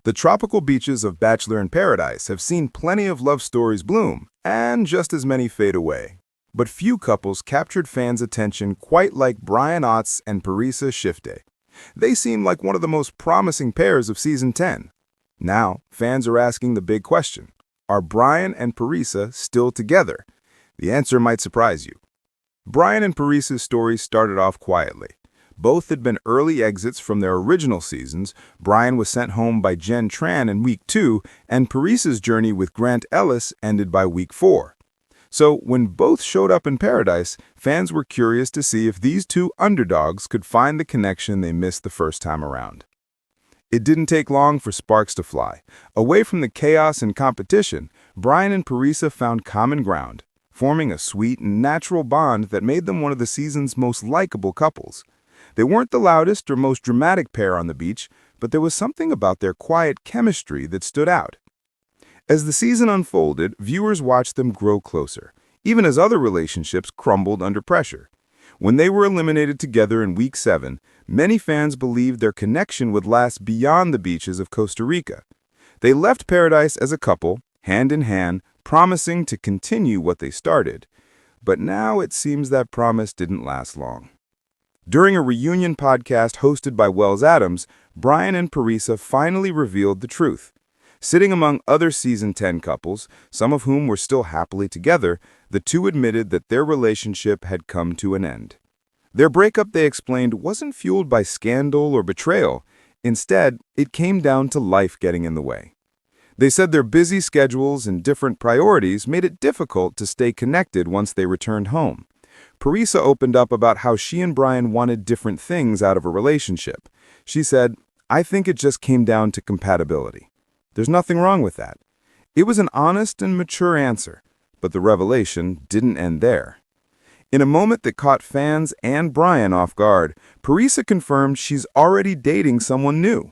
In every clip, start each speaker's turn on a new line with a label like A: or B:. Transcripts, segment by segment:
A: The tropical beaches of Bachelor in Paradise have seen plenty of love stories bloom, and just as many fade away. But few couples captured fans' attention quite like Brian Otts and Parisa Shifte. They seem like one of the most promising pairs of Season 10. Now, fans are asking the big question, are Brian and Parisa still together? The answer might surprise you. Brian and Parisa's story started off quietly. Both had been early exits from their original seasons. Brian was sent home by Jen Tran in week 2, and Parisa's journey with Grant Ellis ended by week 4. So, when both showed up in Paradise, fans were curious to see if these two underdogs could find the connection they missed the first time around. It didn't take long for sparks to fly. Away from the chaos and competition, Brian and Parisa found common ground, forming a sweet and natural bond that made them one of the season's most likable couples. They weren't the loudest or most dramatic pair on the beach, but there was something about their quiet chemistry that stood out. As the season unfolded, viewers watched them grow closer, even as other relationships crumbled under pressure. When they were eliminated together in week 7, many fans believed their connection would last beyond the beaches of Costa Rica. They left Paradise as a couple, hand in hand, promising to continue what they started. But now it seems that promise didn't last long. During a reunion podcast hosted by Wells Adams, Brian and Parisa finally revealed the truth. Sitting among other Season 10 couples, some of whom were still happily together, the two admitted that their relationship had come to an end. Their breakup, they explained, wasn't fueled by scandal or betrayal. Instead, it came down to life getting in the way. They said their busy schedules and different priorities made it difficult to stay connected once they returned home. Parisa opened up about how she and Brian wanted different things out of a relationship. She said, "I think it just came down to compatibility. There's nothing wrong with that." It was an honest and mature answer, but the revelation didn't end there. In a moment that caught fans and Brian off guard, Parisa confirmed she's already dating someone new.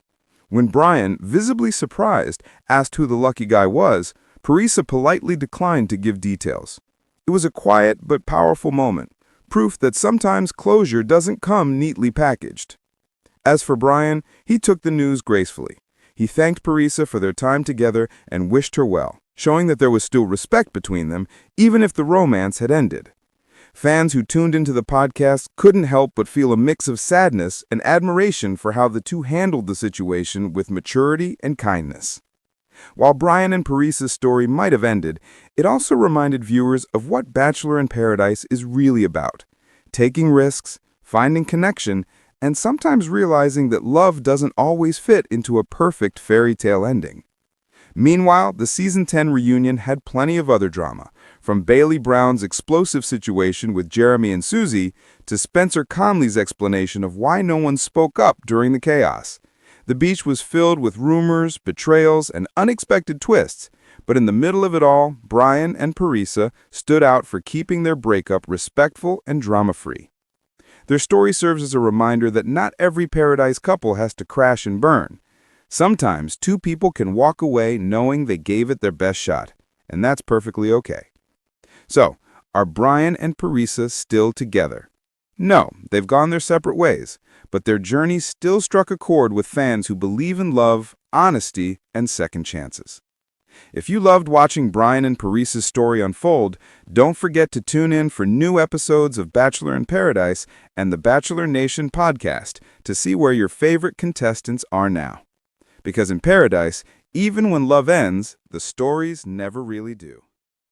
A: When Brian, visibly surprised, asked who the lucky guy was, Parisa politely declined to give details. It was a quiet but powerful moment, proof that sometimes closure doesn't come neatly packaged. As for Brian, he took the news gracefully. He thanked Parisa for their time together and wished her well, showing that there was still respect between them, even if the romance had ended. Fans who tuned into the podcast couldn't help but feel a mix of sadness and admiration for how the two handled the situation with maturity and kindness. While Brian and Parisa's story might have ended, it also reminded viewers of what Bachelor in Paradise is really about: taking risks, finding connection, and sometimes realizing that love doesn't always fit into a perfect fairy tale ending. Meanwhile, the Season 10 reunion had plenty of other drama, from Bailey Brown's explosive situation with Jeremy and Susie to Spencer Conley's explanation of why no one spoke up during the chaos. The beach was filled with rumors, betrayals, and unexpected twists, but in the middle of it all, Brian and Parisa stood out for keeping their breakup respectful and drama-free. Their story serves as a reminder that not every Paradise couple has to crash and burn. Sometimes two people can walk away knowing they gave it their best shot, and that's perfectly okay. So, are Brian and Parisa still together? No, they've gone their separate ways, but their journey still struck a chord with fans who believe in love, honesty, and second chances. If you loved watching Brian and Parisa's story unfold, don't forget to tune in for new episodes of Bachelor in Paradise and the Bachelor Nation podcast to see where your favorite contestants are now. Because in Paradise, even when love ends, the stories never really do.